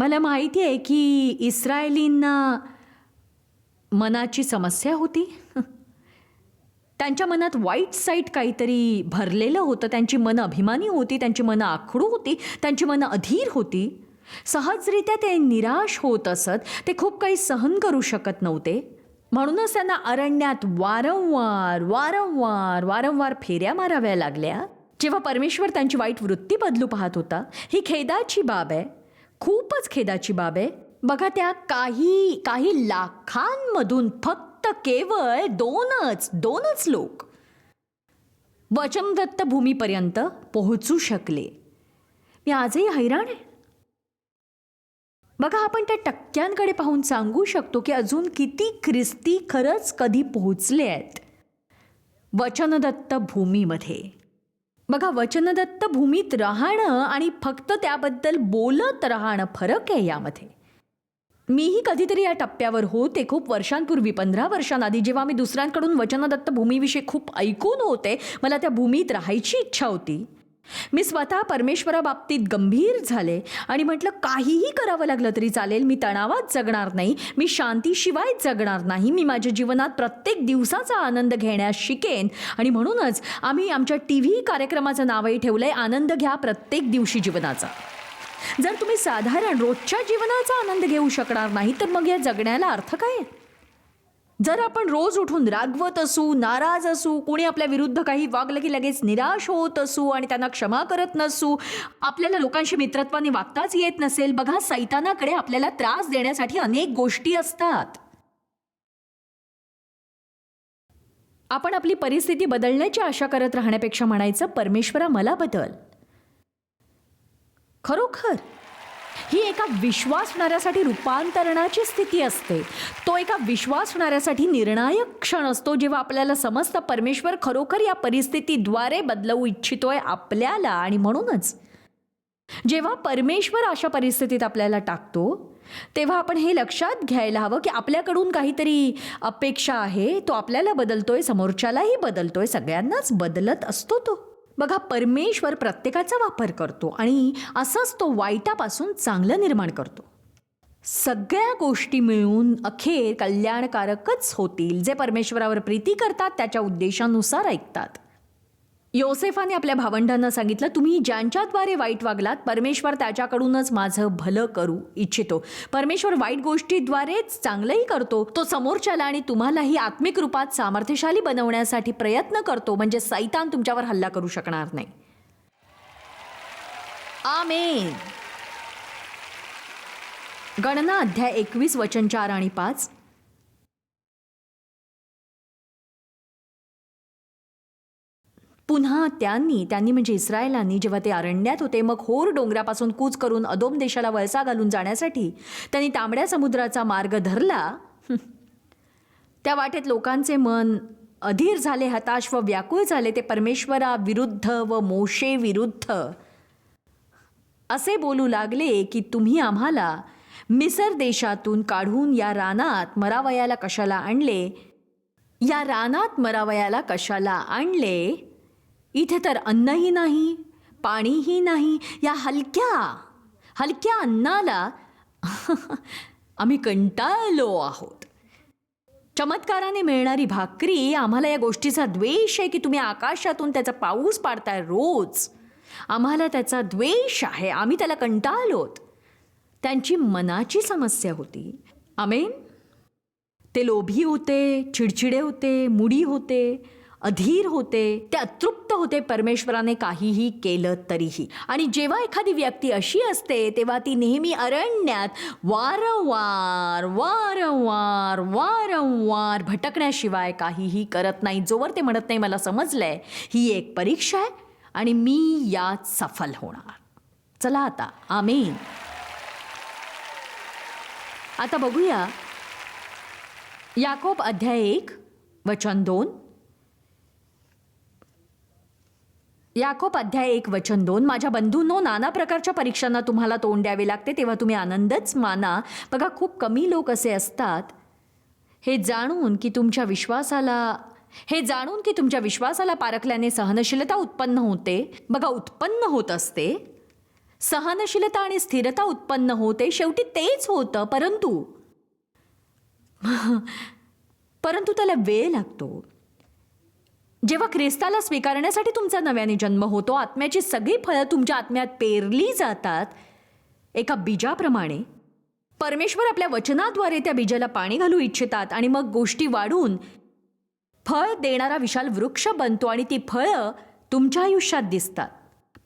मला माहिती आहे की इस्रायलींना मनाची समस्या होती. त्यांच्या मनात वाईट साईट काहीतरी भरलेलं होतं. त्यांची मनं अभिमानी होती, त्यांची मनं आखडू होती, त्यांची मनं अधीर होती. सहजरित्या ते निराश होत असत. ते खूप काही सहन करू शकत नव्हते. म्हणूनच त्यांना अरण्यात वारंवार वारंवार वारंवार फेऱ्या माराव्या लागल्या. जेव्हा परमेश्वर त्यांची वाईट वृत्ती बदलू पाहत होता. ही खेदाची बाब आहे, खूपच खेदाची बाब आहे. बघा, त्या काही लाखांमधून फक्त केवळ दोनच लोक वचनदत्त भूमीपर्यंत पोहोचू शकले. मी आजही हैराण आहे. बघा, आपण त्या टक्क्यांकडे पाहून सांगू शकतो की अजून किती ख्रिस्ती खरंच कधी पोहोचले आहेत वचनदत्त भूमीमध्ये. बघा, वचनदत्त भूमीत राहणं आणि फक्त त्याबद्दल बोलत राहणं फरक आहे यामध्ये. मीही कधीतरी या टप्प्यावर होते खूप वर्षांपूर्वी, 15 वर्षांआधी, जेव्हा मी दुसऱ्यांकडून वचनदत्त भूमीविषयी खूप ऐकून होते. मला त्या भूमीत राहायची इच्छा होती. मी स्वतः परमेश्वराबाबतीत गंभीर झाले आणि म्हटलं, काहीही करावं लागलं तरी चालेल, मी तणावात जगणार नाही, मी शांतीशिवाय जगणार नाही, मी माझ्या जीवनात प्रत्येक दिवसाचा आनंद घेण्यास शिकेन. आणि म्हणूनच आम्ही आमच्या TV कार्यक्रमाचं नावही ठेवलंय, आनंद घ्या प्रत्येक दिवशी जीवनाचा. जर तुम्ही साधारण रोजच्या जीवनाचा आनंद घेऊ शकणार नाही तर मग या जगण्याला अर्थ काय? जर आपण रोज उठून रागवत असू, नाराज असू, कोणी आपल्या विरुद्ध काही वागलं की लगेच निराश होत असू आणि त्यांना क्षमा करत नसू, आपल्याला लोकांशी मित्रत्वाने वागताच येत नसेल, बघा, सैतानाकडे आपल्याला त्रास देण्यासाठी अनेक गोष्टी असतात. आपण आपली परिस्थिती बदलण्याची आशा करत राहण्यापेक्षा म्हणायचं, परमेश्वरा मला बदल. खरोखर ही एका विश्वासणाऱ्यासाठी रूपांतरणाची स्थिती असते. तो एका विश्वासणाऱ्यासाठी निर्णायक क्षण असतो, जेव्हा आपल्याला समजतं परमेश्वर खरोखर या परिस्थितीद्वारे बदलवू इच्छितोय आपल्याला. आणि म्हणूनच जेव्हा परमेश्वर अशा परिस्थितीत आपल्याला टाकतो तेव्हा आपण हे लक्षात घ्यायला हवं की आपल्याकडून काहीतरी अपेक्षा आहे. तो आपल्याला बदलतोय, समोरच्यालाही बदलतोय, सगळ्यांनाच बदलत असतो तो. बघा, परमेश्वर प्रत्येकाचा वापर करतो आणि असंच तो वाईटापासून चांगलं निर्माण करतो. सगळ्या गोष्टी मिळून अखेर कल्याणकारकच होतील जे परमेश्वरावर प्रीती करतात, त्याच्या उद्देशानुसार ऐकतात. योसेफाने आपल्या भावंडांना सांगितलं, तुम्ही ज्यांच्याद्वारे वाईट वागलात, परमेश्वर त्याच्याकडूनच माझं भलं करू इच्छितो. परमेश्वर वाईट गोष्टीद्वारेच चांगलंही करतो. तो समोरच्याला आणि तुम्हालाही आत्मिक रूपात सामर्थ्यशाली बनवण्यासाठी प्रयत्न करतो, म्हणजे सैतान तुमच्यावर हल्ला करू शकणार नाही. आमेन. गणना अध्याय 21 वचन 4 आणि 5. पुन्हा त्यांनी म्हणजे इस्रायलांनी जेव्हा ते अरण्यात होते, मग होर डोंगरापासून कूच करून अदोम देशाला वळसा घालून जाण्यासाठी त्यांनी तांबड्या समुद्राचा मार्ग धरला. त्या वाटेत लोकांचे मन अधीर झाले, हताश व व्याकुळ झाले. ते परमेश्वरा विरुद्ध व मोशे विरुद्ध असे बोलू लागले की तुम्ही आम्हाला मिसर देशातून काढून या रानात मरावयाला कशाला आणले? इथे तर अन्नही नाही, पाणीही नाही. या हलक्या अन्नाला आम्ही कंटाळलो आहोत. चमत्काराने मिळणारी भाकरी, आम्हाला या गोष्टीचा द्वेष आहे की तुम्ही आकाशातून त्याचा पाऊस पाडताय रोज. आम्हाला त्याचा द्वेष आहे, आम्ही त्याला कंटाळलोत. त्यांची मनाची समस्या होती. आमेन. ते लोभी होते, चिडचिडे होते, मुडी होते, अधीर होते, ते अतृप्त होते परमेश्वराने काहीही केलं तरीही. आणि जेव्हा एखादी व्यक्ती अशी असते तेव्हा ती नेहमी अरण्यात वारंवार वारंवार वारंवार भटकण्याशिवाय काहीही करत नाही, जोवर ते म्हणत नाही मला समजलंय ही एक परीक्षा आहे आणि मी यात सफल होणार. चला आता, आमेन. आता बघूया याकोब अध्याय 1 वचन 2. याकोब अध्याय 1 वचन 2. माझ्या बंधूंनो, नाना प्रकारच्या परीक्षांना तुम्हाला तोंड द्यावे लागते, तेव्हा तुम्ही आनंदच माना. बघा, खूप कमी लोक असे असतात हे जाणून की तुमच्या विश्वासाला पारखल्याने सहनशीलता उत्पन्न होते. बघा, उत्पन्न होत असते. सहनशीलता आणि स्थिरता उत्पन्न होते. शेवटी तेच होतं, परंतु त्याला वेळ लागतो. जेव्हा ख्रिस्ताला स्वीकारण्यासाठी तुमचा नव्याने जन्म होतो, आत्म्याची सगळी फळं तुमच्या आत्म्यात पेरली जातात. एका बीजाप्रमाणे परमेश्वर आपल्या वचनाद्वारे त्या बीजाला पाणी घालू इच्छितात आणि मग गोष्टी वाढून फळ देणारा विशाल वृक्ष बनतो आणि ती फळं तुमच्या आयुष्यात दिसतात.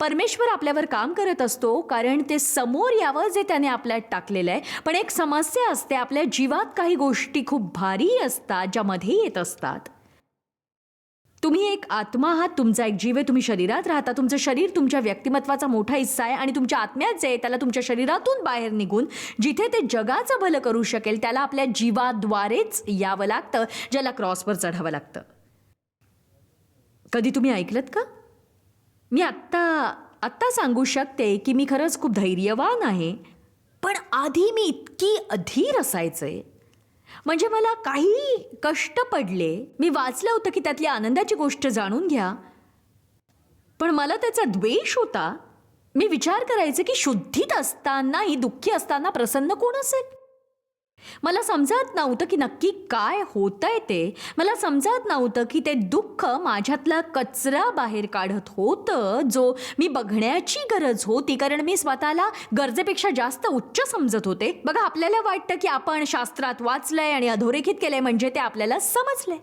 परमेश्वर आपल्यावर काम करत असतो कारण ते समोर यावं जे त्याने आपल्यात टाकलेलं आहे. पण एक समस्या असते, आपल्या जीवात काही गोष्टी खूप भारी असतात ज्या मध्ये येत असतात. तुम्ही एक आत्मा आहात, तुमचा एक जीव आहे, तुम्ही शरीरात राहता. तुमचं शरीर तुमच्या व्यक्तिमत्वाचा मोठा हिस्सा आहे आणि तुमच्या आत्म्यात जे आहे त्याला तुमच्या शरीरातून बाहेर निघून जिथे ते जगाचं भलं करू शकेल त्याला आपल्या जीवाद्वारेच यावं लागतं, ज्याला क्रॉसवर चढावं लागतं. कधी तुम्ही ऐकलत का? मी आत्ता सांगू शकते की मी खरंच खूप धैर्यवान आहे, पण आधी मी इतकी अधीर असायचे. म्हणजे मला काही कष्ट पडले, मी वाचलं होतं की त्यातली आनंदाची गोष्ट जाणून घ्या, पण मला त्याचा द्वेष होता. मी विचार करायचे की शुद्धीत असतानाही, दुःखी असताना प्रसन्न कोण असेल? मला समजत नव्हतं की नक्की काय होतंय ते. मला समजत नव्हतं की ते दुःख माझ्यातला कचरा बाहेर काढत होतं जो मी बघण्याची गरज होती, कारण मी स्वतःला गरजेपेक्षा जास्त उच्च समजत होते. बघा, आपल्याला वाटतं की आपण शास्त्रात वाचलंय आणि अधोरेखित केलंय म्हणजे ते आपल्याला समजलंय.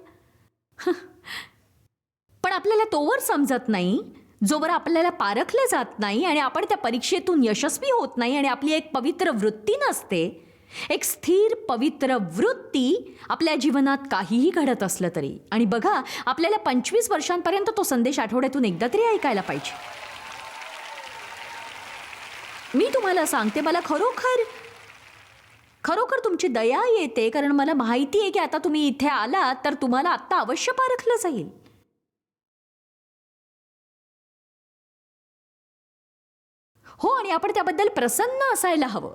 पण आपल्याला तोवर समजत नाही जोवर आपल्याला पारखलं जात नाही आणि आपण त्या परीक्षेतून यशस्वी होत नाही आणि आपली एक पवित्र वृत्ती नसते. एक स्थिर पवित्र वृत्ती आपल्या जीवनात काहीही घडत असलं तरी. आणि बघा, आपल्याला 25 वर्षांपर्यंत तो संदेश आठवड्यातून एकदा तरी ऐकायला पाहिजे. मी तुम्हाला सांगते, मला खरोखर तुमची दया येते, कारण मला माहिती आहे की आता तुम्ही इथे आलात तर तुम्हाला आत्ता अवश्य पारखलं जाईल. हो, आणि आपण त्याबद्दल प्रसन्न असायला हवं.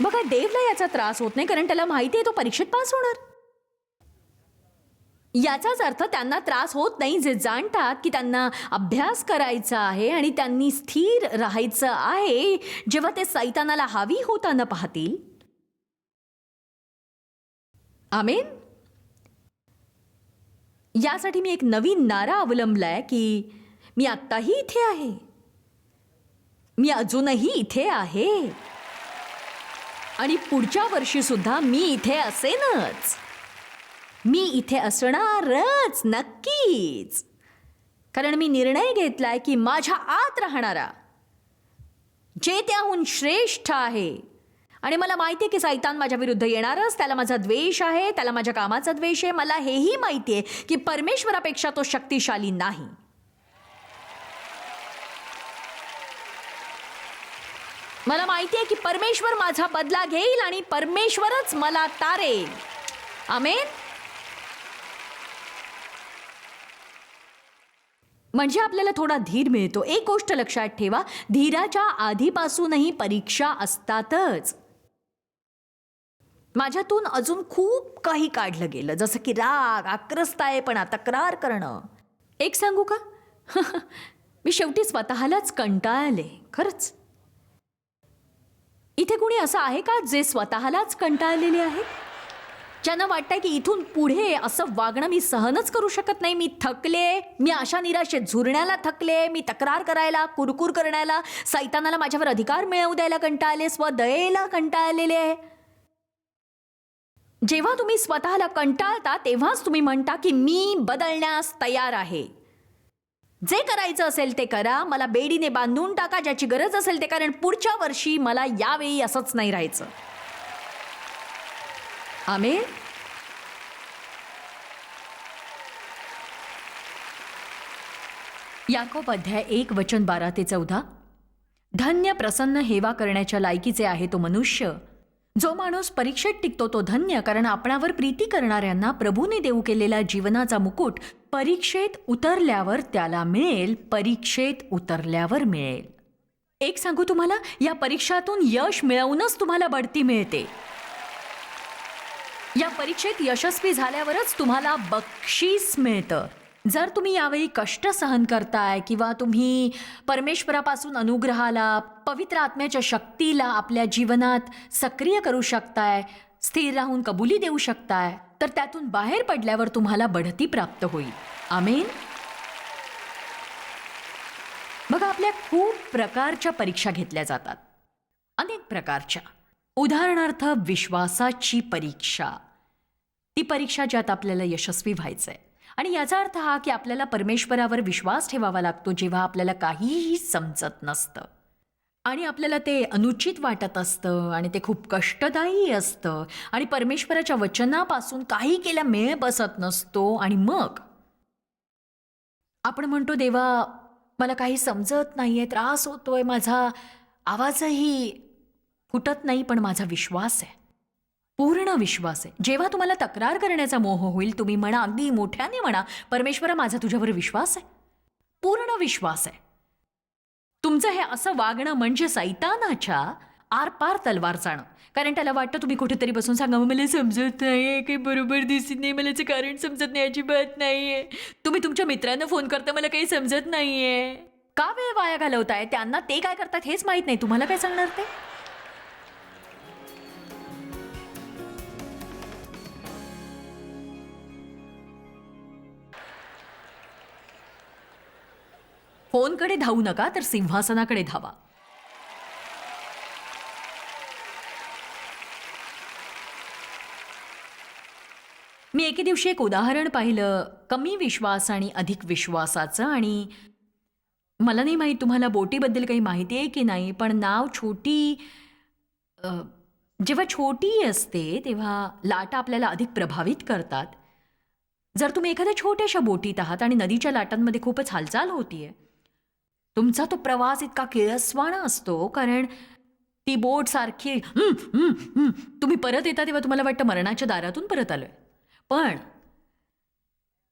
बघा, देवला याचा त्रास होत नाही कारण त्याला माहिती आहे तो परीक्षेत पास होणार. याचाच अर्थ त्यांना त्रास होत नाही जे जाणतात की त्यांना अभ्यास करायचा आहे आणि त्यांनी स्थिर राहायचं आहे जेव्हा ते सैतानाला हावी होताना पाहतील. आमेन. यासाठी मी एक नवीन नारा अवलंबलाय की मी आत्ताही इथे आहे, मी अजूनही इथे आहे आणि पुढच्या वर्षी सुद्धा मी इथे असेनच. मी इथे असणारच नक्कीच, कारण मी निर्णय घेतलाय की माझ्या आत राहणारा जे त्याहून श्रेष्ठ आहे. आणि मला माहिती आहे की सैतान माझ्या विरुद्ध येणारच, त्याला माझा द्वेष आहे, त्याला माझ्या कामाचा द्वेष आहे. मला हेही माहिती आहे की परमेश्वरापेक्षा तो शक्तिशाली नाही. मला माहिती आहे की परमेश्वर माझा बदला घेईल आणि परमेश्वरच मला तारेल. आमेन. म्हणजे आपल्याला थोडा धीर मिळतो. एक गोष्ट लक्षात ठेवा, धीराच्या आधीपासूनही परीक्षा असतातच. माझ्यातून अजून खूप काही काढलं गेलं, जसं की राग, आक्रस्तायपणा, तक्रार करणं. एक सांगू का? मी शेवटी स्वतःलाच कंटाळले. खरंच. इथे कुणी असं आहे का जे स्वतःलाच कंटाळलेले आहे, ज्यांना वाटतंय की इथून पुढे असं वागणं मी सहनच करू शकत नाही, मी थकले, मी अशा निराशेत झुरण्याला थकले, मी तक्रार करायला, कुरकुर करण्याला, सैतानाला माझ्यावर अधिकार मिळवू द्यायला कंटाळले, स्वदयेला कंटाळलेले आहे. जेव्हा तुम्ही स्वतःला कंटाळता तेव्हाच तुम्ही म्हणता की मी बदलण्यास तयार आहे. जे करायचं असेल ते करा, मला बेडीने बांधून टाका, ज्याची गरज असेल ते, कारण पुढच्या वर्षी मला यावेळी असंच नाही राहायचं. आमेन. याकोब अध्याय 1 वचन 12 ते 14. धन्य प्रसन्न हेवा करण्याच्या लायकीचे आहे तो मनुष्य. जो माणूस परीक्षेत टिकतो तो धन्य, कारण आपणावर प्रीती करणाऱ्यांना प्रभूने देऊ केलेला जीवनाचा मुकुट परीक्षेत उतरल्यावर त्याला मिळेल. परीक्षेत उतरल्यावर मिळेल. एक सांगू तुम्हाला, या परीक्षातून यश मिळवूनच तुम्हाला बढती मिळते. या परीक्षेत यशस्वी झाल्यावरच तुम्हाला बक्षीस मिळतं. जर तुम्ही यावेळी कष्ट सहन करताय किंवा तुम्ही परमेश्वरापासून अनुग्रहाला, पवित्र आत्म्याच्या शक्तीला आपल्या जीवनात सक्रिय करू शकताय, स्थिर राहून कबुली देऊ शकताय, तर त्यातून बाहेर पडल्यावर तुम्हाला बढती प्राप्त होईल. आमेन. बघा, आपल्या खूप प्रकारच्या परीक्षा घेतल्या जातात, अनेक प्रकारच्या. उदाहरणार्थ विश्वासाची परीक्षा, ती परीक्षा ज्यात आपल्याला यशस्वी व्हायचंय. आणि याचा अर्थ हा की आपल्याला परमेश्वरावर विश्वास ठेवावा लागतो जेव्हा आपल्याला काहीही समजत नसतं आणि आपल्याला ते अनुचित वाटत असतं आणि ते खूप कष्टदायी असतं आणि परमेश्वराच्या वचनापासून काही केल्या मेळ बसत नसतो. आणि मग आपण म्हणतो, देवा मला काही समजत नाहीये, त्रास होतोय, माझा आवाजही फुटत नाही, पण माझा विश्वास आहे, पूर्ण विश्वास आहे. जेव्हा तुम्हाला तक्रार करण्याचा मोह होईल, तुम्ही म्हणा, अगदी मोठ्याने म्हणा, परमेश्वरा माझा तुझ्यावर विश्वास आहे, पूर्ण विश्वास आहे. तुमचं हे असं वागणं म्हणजे सैतानाच्या आरपार तलवार जाणं. कारण त्याला वाटतं तुम्ही कुठेतरी बसून सांगा, मला समजत नाहीये, काही बरोबर दिसत नाही, मला कारण समजत नाही, अजिबात नाहीये. तुम्ही तुमच्या मित्रांना फोन करता, मला काही समजत नाहीये. का वेळ वाया घालवताय? त्यांना ते काय करतात हेच माहित नाही, तुम्हाला काय सांगणार ते? फोनकडे धावू नका, तर सिंहासनाकडे धावा. मी एके दिवशी एक उदाहरण पाहिलं, कमी विश्वास आणि अधिक विश्वासाचं. आणि मला नाही माहीत तुम्हाला बोटीबद्दल काही माहिती आहे की नाही, पण नाव छोटी जेव्हा छोटी असते तेव्हा लाटा आपल्याला अधिक प्रभावित करतात. जर तुम्ही एखाद्या छोट्याशा बोटीत आहात आणि नदीच्या लाटांमध्ये खूपच हालचाल होतीये, तुमचा तो प्रवास इतका किळसवाणा असतो, कारण ती बोट सारखी तुम्ही परत येता तेव्हा तुम्हाला वाटतं मरणाच्या दारातून परत आलोय. पण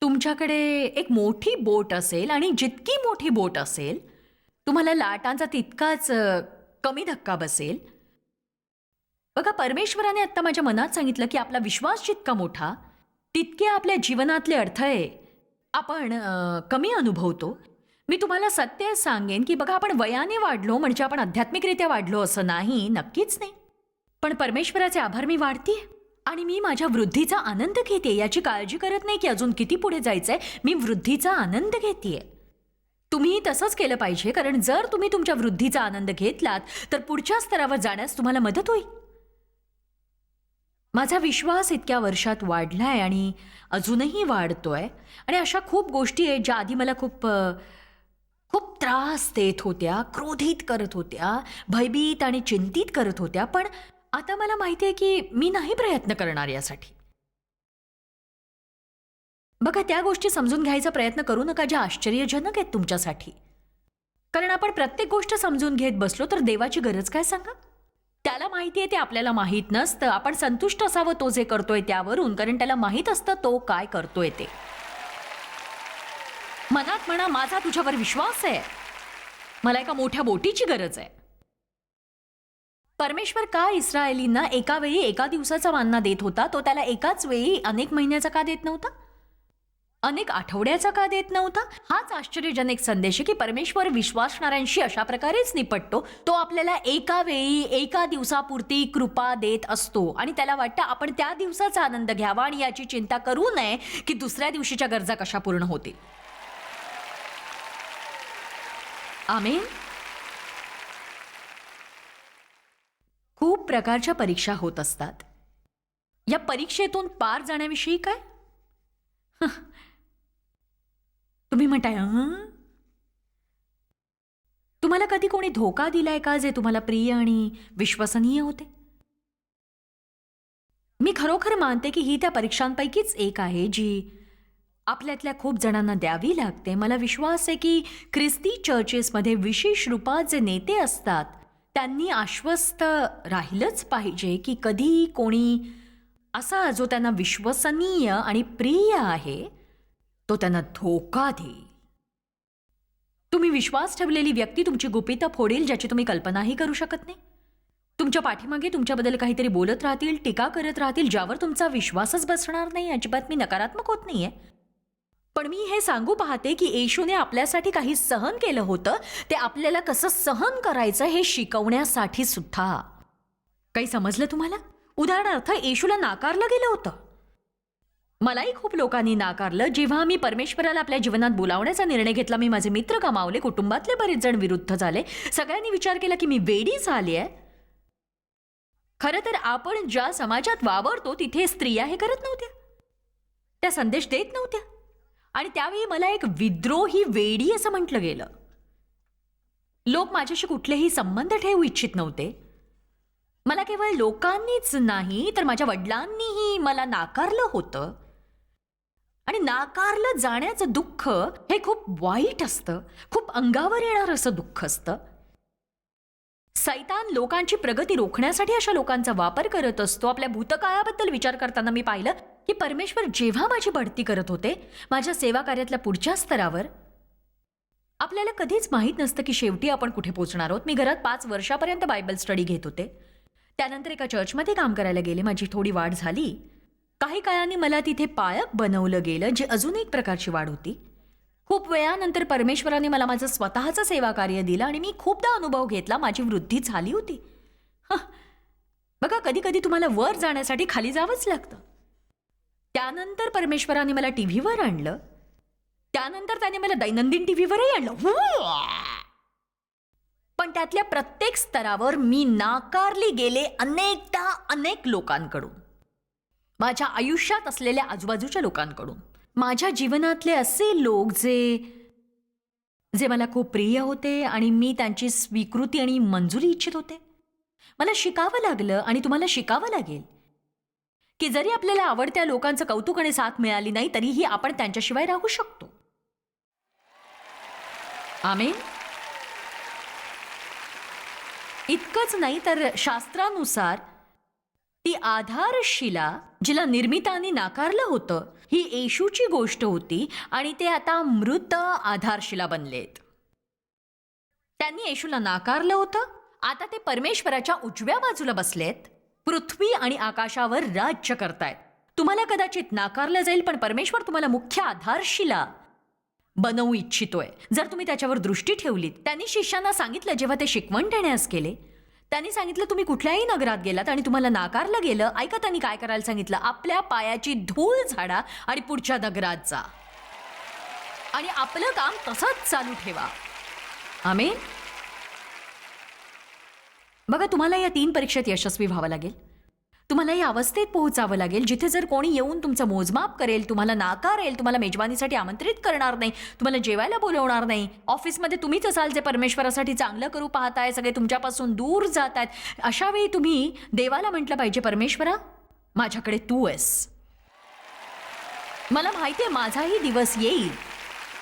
तुमच्याकडे एक मोठी बोट असेल आणि जितकी मोठी बोट असेल तुम्हाला लाटांचा तितकाच कमी धक्का बसेल. बघा, परमेश्वराने आत्ता माझ्या मनात सांगितलं की आपला विश्वास जितका मोठा तितके आपल्या जीवनातले अडथळे आपण कमी अनुभवतो. मी तुम्हाला सत्य सांगेन की बघा, आपण वयाने वाढलो म्हणजे आपण आध्यात्मिकरित्या वाढलो असं नाही, नक्कीच नाही. पण परमेश्वराचे आभार, मी वाढतीये आणि मी माझ्या वृद्धीचा आनंद घेते. याची काळजी करत नाही की अजून किती पुढे जायचंय, मी वृद्धीचा आनंद घेतेय. तुम्ही तसंच केलं पाहिजे, कारण जर तुम्ही तुमच्या वृद्धीचा आनंद घेतलात तर पुढच्या स्तरावर जाण्यास तुम्हाला मदत होईल. माझा विश्वास इतक्या वर्षात वाढलाय आणि अजूनही वाढतोय. आणि अशा खूप गोष्टी आहेत ज्या आधी मला खूप त्रास देत होत्या, क्रोधित करत होत्या, भयभीत आणि चिंतित करत होत्या. पण आता मला माहिती आहे की मी नाही प्रयत्न करणार यासाठी. बघा, त्या गोष्टी समजून घ्यायचा प्रयत्न करू नका ज्या आश्चर्यजनक आहेत तुमच्यासाठी. कारण आपण प्रत्येक गोष्ट समजून घेत बसलो तर देवाची गरज काय सांगा? त्याला माहिती आहे ते आपल्याला माहीत नसतं. आपण संतुष्ट असावं तो जे करतोय त्यावरून, कारण त्याला माहीत असतं तो काय करतोय ते. मनात म्हणा, माझा तुझ्यावर विश्वास आहे, मला एका मोठ्या बोटीची गरज आहे. परमेश्वर का इस्रायलींना एका वेळी एका दिवसाचा मान्ना देत होता, तो त्याला एकाच वेळी अनेक महिन्याचा का देत नव्हता, अनेक आठवड्याचा का देत नव्हता? हाच आश्चर्यजनक संदेश आहे की परमेश्वर विश्वासणाऱ्यांशी अशा प्रकारेच निपटतो. तो आपल्याला एका वेळी एका दिवसापुरती कृपा देत असतो आणि त्याला वाटतं आपण त्या दिवसाचा आनंद घ्यावा आणि याची चिंता करू नये की दुसऱ्या दिवशीच्या गरजा कशा पूर्ण होतील. आमेन. खूप प्रकारच्या परीक्षा होत असतात. या परीक्षेतून पार जाण्याविषयी काय तुम्ही म्हणताय, तुम्हाला कधी कोणी धोका दिलाय का जे तुम्हाला प्रिय आणि विश्वसनीय होते? मी खरोखर मानते की ही त्या परीक्षांपैकीच एक आहे जी आपल्यातल्या खूप जणांना द्यावी लागते. मला विश्वास आहे की ख्रिस्ती चर्चेसमध्ये विशेष रूपात जे नेते असतात त्यांनी आश्वस्त राहिलंच पाहिजे की कधी कोणी असा जो त्यांना विश्वसनीय आणि प्रिय आहे तो त्यांना धोका देईल. तुम्ही विश्वास ठेवलेली व्यक्ती तुमची गुपितं फोडेल ज्याची तुम्ही कल्पनाही करू शकत नाही. तुमच्या पाठीमागे तुमच्याबद्दल काहीतरी बोलत राहतील, टीका करत राहतील, ज्यावर तुमचा विश्वासच बसणार नाही. अजिबात मी नकारात्मक होत नाहीये, पण मी हे सांगू पाहते की येशूने आपल्यासाठी काही सहन केलं होतं, ते आपल्याला कसं सहन करायचं हे शिकवण्यासाठी सुद्धा. काही समजलं तुम्हाला? उदाहरणार्थ येशूला नाकारलं गेलं होतं. मलाही खूप लोकांनी नाकारलं. जेव्हा मी परमेश्वराला आपल्या जीवनात बोलावण्याचा निर्णय घेतला, मी माझे मित्र गमावले, कुटुंबातले बरेच जण विरुद्ध झाले. सगळ्यांनी विचार केला की मी वेडी झाली आहे. खरं तर आपण ज्या समाजात वावरतो तिथे स्त्रिया हे करत नव्हत्या, त्या संदेश देत नव्हत्या. आणि त्यावेळी मला एक विद्रोही वेडी असं म्हटलं गेलं. लोक माझ्याशी कुठलेही संबंध ठेवू इच्छित नव्हते. मला केवळ लोकांनीच नाही तर माझ्या वडिलांनीही मला नाकारलं होतं. आणि नाकारलं जाण्याचं दुःख हे खूप वाईट असतं, खूप अंगावर येणार असं दुःख असतं. सैतान लोकांची प्रगती रोखण्यासाठी अशा लोकांचा वापर करत असतो. आपल्या भूतकाळाबद्दल विचार करताना मी पाहिलं की परमेश्वर जेव्हा माझी बढती करत होते माझ्या सेवा कार्यातल्या पुढच्या स्तरावर, आपल्याला कधीच माहीत नसतं की शेवटी आपण कुठे पोहोचणार आहोत. मी घरात 5 वर्षापर्यंत बायबल स्टडी घेत होते. त्यानंतर एका चर्चमध्ये काम करायला गेले. माझी थोडी वाढ झाली. काही काळाने मला तिथे पाळक बनवलं गेलं, जी अजून एक प्रकारची वाढ होती. खूप वेळानंतर परमेश्वराने मला माझं स्वतःचं सेवा कार्य दिलं आणि मी खूपदा अनुभव घेतला, माझी वृद्धी झाली होती. बघा, कधी कधी तुम्हाला वर जाण्यासाठी खाली जावंच लागतं. त्यानंतर परमेश्वराने मला टीव्हीवर आणलं. त्यानंतर त्याने मला दैनंदिन टीव्हीवरही आणलं. पण त्यातल्या प्रत्येक स्तरावर मी नाकारली गेले अनेकदा, अनेक लोकांकडून, माझ्या आयुष्यात असलेल्या आजूबाजूच्या लोकांकडून. माझ्या जीवनातले असे लोक जे मला खूप प्रिय होते आणि मी त्यांची स्वीकृती आणि मंजुरी इच्छित होते. मला शिकावं लागलं आणि तुम्हाला शिकावं लागेल की जरी आपल्याला आवडत्या लोकांचं कौतुक आणि साथ मिळाली नाही तरीही आपण त्यांच्याशिवाय राहू शकतो. आमेन. इतकंच नाही तर शास्त्रानुसार ती आधारशिला जिला निर्मिताने नाकारलं होतं, ही येशूची गोष्ट होती आणि ते आता मृत आधारशिला बनलेत. त्यांनी येशूला नाकारलं होतं, आता ते परमेश्वराच्या उजव्या बाजूला बसलेत, पृथ्वी आणि आकाशावर राज्य करतायत. तुम्हाला कदाचित नाकारलं जाईल पण परमेश्वर तुम्हाला मुख्य आधारशिला बनवू इच्छितोय जर तुम्ही त्याच्यावर दृष्टी ठेवलीत. त्यांनी शिष्यांना सांगितलं, जेव्हा ते शिकवण देण्यास गेले, त्यांनी सांगितलं तुम्ही कुठल्याही नगरात गेलात आणि तुम्हाला नाकारलं गेलं, ऐका त्यांनी काय करायला सांगितलं, आपल्या पायाची धूळ झाडा आणि पुढच्या नगरात जा आणि आपलं काम तसंच चालू ठेवा. आमेन. बघा, तुम्हाला या 3 परीक्षेत यशस्वी व्हावं लागेल. तुम्हाला या अवस्थेत पोहोचावं लागेल जिथे जर कोणी येऊन तुमचं मोजमाप करेल, तुम्हाला नाकारेल, तुम्हाला मेजवानीसाठी आमंत्रित करणार नाही, तुम्हाला जेवायला बोलवणार नाही, ऑफिसमध्ये तुम्हीच असाल जे परमेश्वरासाठी चांगलं करू पाहताय, सगळे तुमच्यापासून दूर जात आहेत. अशा वेळी तुम्ही देवाला म्हटलं पाहिजे, परमेश्वरा माझ्याकडे तू आहेस. मला माहिती आहे माझाही दिवस येईल.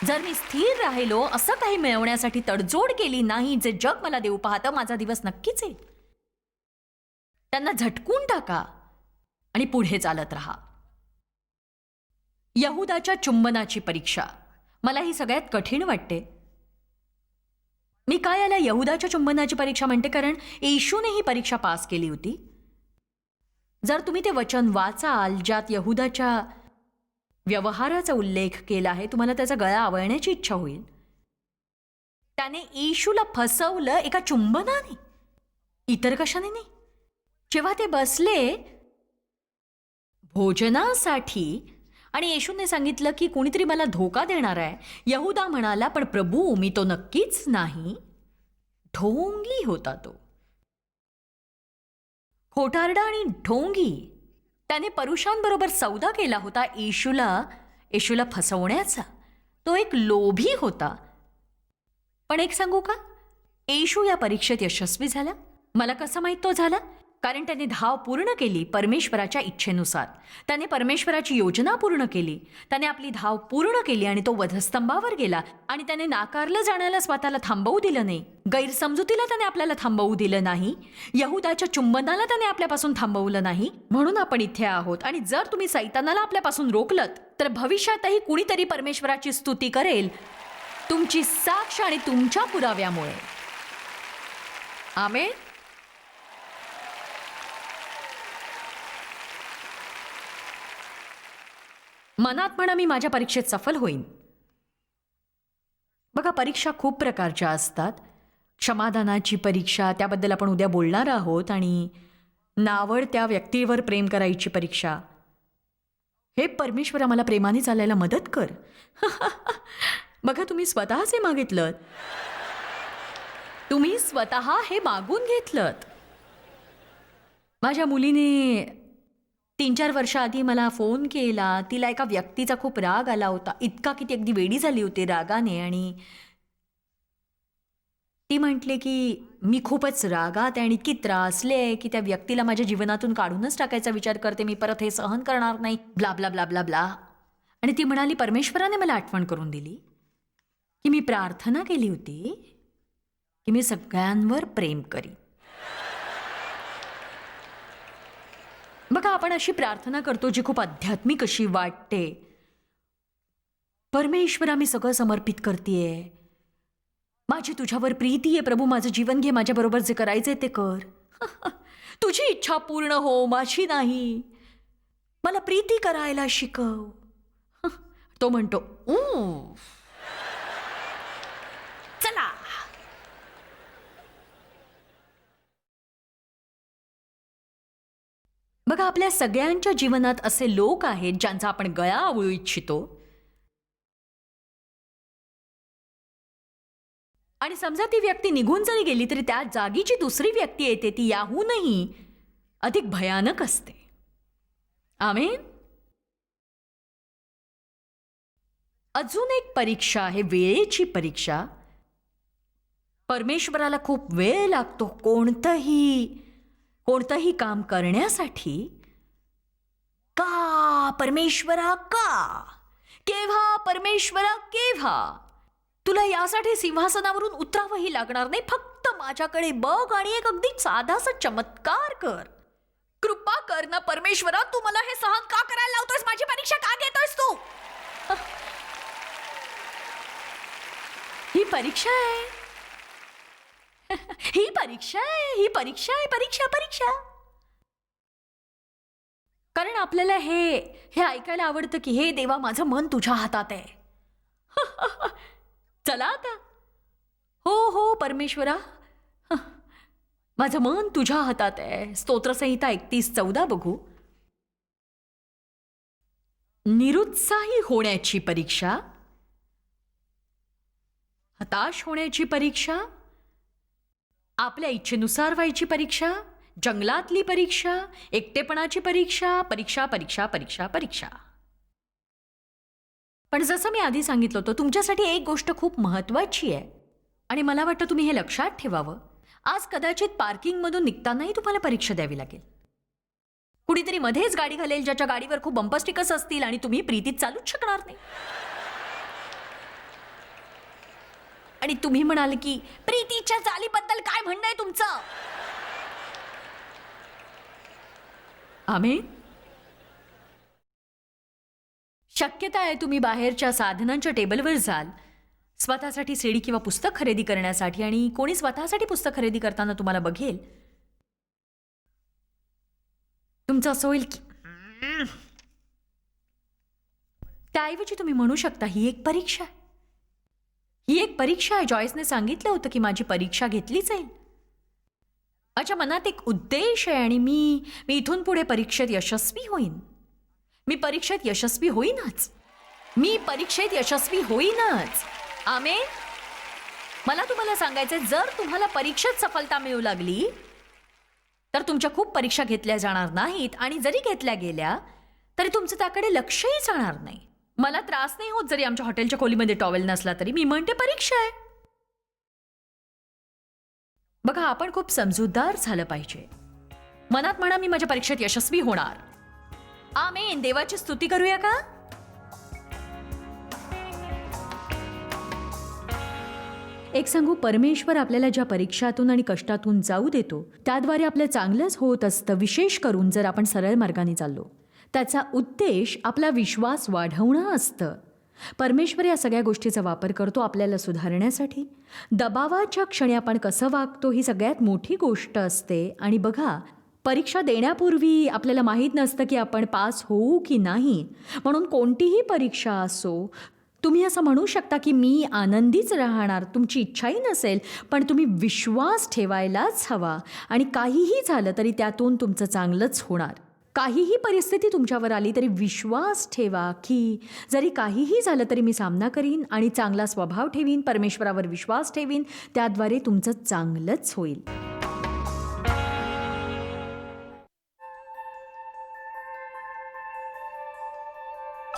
जर मी स्थिर राहिलो, असं काही मिळवण्यासाठी तडजोड केली नाही जे जग मला देऊ पाहतं, माझा दिवस नक्कीच येईल. त्यांना झटकून टाका आणि पुढे चालत राहा. यहुदाच्या चुंबनाची परीक्षा मला ही सगळ्यात कठीण वाटते. मी काय याला यहुदाच्या चुंबनाची परीक्षा म्हणते, कारण येशूने ही परीक्षा पास केली होती. जर तुम्ही ते वचन वाचाल ज्यात यहुदाच्या व्यवहाराचा उल्लेख केला आहे, तुम्हाला त्याचा गळा आवळण्याची इच्छा होईल. त्याने येशूला फसवलं एका चुंबनाने, इतर कशाने नाही. जेव्हा ते बसले भोजनासाठी आणि येशूने सांगितलं की कोणीतरी मला धोका देणार आहे, यहुदा म्हणाला, पण प्रभू मी तो नक्कीच नाही. ढोंगी होता तो, खोटारडा आणि ढोंगी. त्याने परुषांबरोबर सौदा केला होता येशूला फसवण्याचा. तो एक लोभी होता. पण एक सांगू का, येशू या परीक्षेत यशस्वी झाला. मला कसं माहित तो झाला? कारण त्याने धाव पूर्ण केली परमेश्वराच्या इच्छेनुसार. त्याने परमेश्वराची योजना पूर्ण केली. त्याने आपली धाव पूर्ण केली आणि तो वधस्तंभावर गेला. आणि त्याने नाकारलं जाण्याला स्वतःला थांबवू दिलं नाही. गैरसमजुतीला त्याने आपल्याला थांबवू दिलं नाही. यहुदाच्या चुंबनाला त्याने आपल्यापासून थांबवलं नाही. म्हणून आपण इथे आहोत. आणि जर तुम्ही सैतानाला आपल्यापासून रोखलत तर भविष्यातही कुणीतरी परमेश्वराची स्तुती करेल, तुमची साक्ष आणि तुमच्या पुराव्यामुळे. आमेन. मनात म्हणा मी माझ्या परीक्षेत सफल होईन. बघा, परीक्षा खूप प्रकारच्या असतात. क्षमादानाची परीक्षा, त्याबद्दल आपण उद्या बोलणार आहोत. आणि नावडत्या व्यक्तीवर प्रेम करायची परीक्षा. हे परमेश्वरा मला प्रेमाने चालायला मदत कर. बघा, तुम्ही स्वतःच हे मागितलं, तुम्ही स्वतः हे मागून घेतलं. माझ्या मुलीने 3-4 वर्षाआधी मला फोन केला. तिला एका व्यक्तीचा खूप राग आला होता, इतका की ती अगदी वेडी झाली होती रागाने. आणि ती म्हटले की मी खूपच रागात आहे आणि इतकी त्रासले आहे की त्या व्यक्तीला माझ्या जीवनातून काढूनच टाकायचा विचार करते. मी परत हे सहन करणार नाही, blah blah blah blah blah. आणि ती म्हणाली, परमेश्वराने मला आठवण करून दिली की मी प्रार्थना केली होती की मी सगळ्यांवर प्रेम करी. बघा, आपण अशी प्रार्थना करतो जी खूप आध्यात्मिक अशी वाटते. परमेश्वरा, मी सगळं समर्पित करतेय, माझी तुझ्यावर प्रीती आहे प्रभू, माझं जीवन घे, माझ्याबरोबर जे करायचंय ते कर. तुझी इच्छा पूर्ण हो, माझी नाही. मला प्रीती करायला शिकव. तो म्हणतो, चला. बघा, आपल्या सगळ्यांच्या जीवनात असे लोक आहेत ज्यांचा आपण गळा आवळू इच्छितो. आणि समजा ती व्यक्ती निघून जरी गेली तरी त्या जागी जी दुसरी व्यक्ती येते ती याहूनही अधिक भयानक असते. आमेन. अजून एक परीक्षा आहे, वेळेची परीक्षा. परमेश्वराला खूप वेळ लागतो कोणतंही काम करण्यासाठी. का परमेश्वरा, का? केव्हा परमेश्वरा, केव्हा? तुला यासाठी सिंहासनावरून उतरावंही लागणार नाही. फक्त माझ्याकडे बघ आणि एक अगदी साधासा चमत्कार कर. कृपा कर ना परमेश्वरा, तू मला हे सहन का करायला लावतोयस? माझी परीक्षा का घेतोयस तू? ही परीक्षा आहे, ही परीक्षा आहे, ही परीक्षा आहे, परीक्षा. कारण आपल्याला हे ऐकायला आवडतं की हे देवा, माझं मन तुझ्या हातात आहे. चला आता. हो परमेश्वरा, माझं मन तुझ्या हातात आहे. स्तोत्रसंहिता 31:14 बघू. निरुत्साही होण्याची परीक्षा, हताश होण्याची परीक्षा, आपल्या इच्छेनुसार व्हायची परीक्षा, जंगलातली परीक्षा, एकटेपणाची परीक्षा, परीक्षा. पण जसं मी आधी सांगितलं होतं, तुमच्यासाठी एक गोष्ट खूप महत्वाची आहे आणि मला वाटतं तुम्ही हे लक्षात ठेवावं. आज कदाचित पार्किंगमधून निघतानाही तुम्हाला परीक्षा द्यावी लागेल. कुणीतरी मध्येच गाडी घालेल ज्याच्या गाडीवर खूप बंपर स्टिकर्स असतील आणि तुम्ही प्रीतीत चालूच शकणार नाही. आणि तुम्ही म्हणाल की प्रीतीच्या चालीबद्दल काय म्हणणं आहे तुमचं? आमेन. शक्यता आहे तुम्ही बाहेरच्या साधनांच्या टेबलवर जाल स्वतःसाठी सीडी किंवा पुस्तक खरेदी करण्यासाठी, आणि कोणी स्वतःसाठी पुस्तक खरेदी करताना तुम्हाला बघेल. तुमचं असं होईल की त्याऐवजी तुम्ही म्हणू शकता, ही एक परीक्षा आहे, ही एक परीक्षा आहे. जॉयसने सांगितलं होतं की माझी परीक्षा घेतली जाईल. माझ्या मनात एक उद्देश आहे आणि मी इथून पुढे परीक्षेत यशस्वी होईन. मी परीक्षेत यशस्वी होईनच. मी परीक्षेत यशस्वी होईनच. आमेन. मला तुम्हाला सांगायचंय, जर तुम्हाला परीक्षेत सफलता मिळू लागली तर तुमच्या खूप परीक्षा घेतल्या जाणार नाहीत, आणि जरी घेतल्या गेल्या तरी तुमचं त्याकडे लक्षही जाणार नाही. मला त्रास नाही होत जरी आमच्या हॉटेलच्या खोलीमध्ये टॉवेल नसला तरी. मी म्हणते परीक्षा आहे. बघा, आपण खूप समजूतदार झालं पाहिजे. मनात म्हणा, मी माझ्या परीक्षेत यशस्वी होणार. आमेन. देवाची स्तुती करूया का? एक सांगू, परमेश्वर आपल्याला ज्या परीक्षातून आणि कष्टातून जाऊ देतो त्याद्वारे आपलं चांगलंच होत असतं. विशेष करून जर आपण सरळ मार्गाने चाललो, त्याचा उद्देश आपला विश्वास वाढवणं असतं. परमेश्वर या सगळ्या गोष्टीचा वापर करतो आपल्याला सुधारण्यासाठी. दबावाच्या क्षणी आपण कसं वागतो ही सगळ्यात मोठी गोष्ट असते. आणि बघा, परीक्षा देण्यापूर्वी आपल्याला माहीत नसतं की आपण पास होऊ की नाही. म्हणून कोणतीही परीक्षा असो, तुम्ही असं म्हणू शकता की मी आनंदीच राहणार. तुमची इच्छाही नसेल, पण तुम्ही विश्वास ठेवायलाच हवा आणि काहीही झालं तरी त्यातून तुमचं चांगलंच होणार. काहीही परिस्थिती तुमच्यावर आली तरी विश्वास ठेवा की जरी काहीही झालं तरी मी सामना करीन आणि चांगला स्वभाव ठेवीन, परमेश्वरावर विश्वास ठेवीन, त्याद्वारे तुमचं चांगलंच होईल.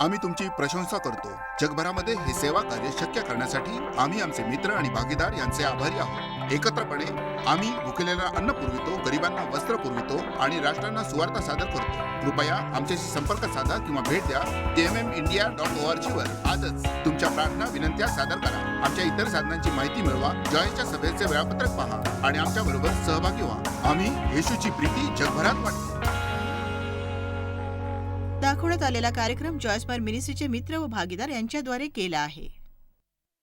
आम्ही तुमची प्रशंसा करतो. जगभरामध्ये हे सेवा कार्य शक्य करण्यासाठी आम्ही आमचे मित्र आणि भागीदार यांचे आभारी आहोत. एकत्रपणे आम्ही भुकेलेला अन्न पुरवितो, गरिबांना वस्त्र पुरवितो आणि राष्ट्रांना सुवार्ता सादर करतो. कृपया आमच्याशी संपर्क साधा किंवा भेट द्या. tmmindia.org वर आजच तुमच्या प्रार्थना विनंत्या सादर करा. आमच्या इतर साधनांची माहिती मिळवा, जॉयच्या सभेचे वेळापत्रक पहा आणि आमच्या बरोबर सहभागी व्हा. आम्ही येशूची प्रीती जगभरात वाटतो. दाखवण्यात आलेला कार्यक्रम जॉयस बार मिनिस्ट्रीचे मित्र व भागीदार यांच्याद्वारे केला आहे.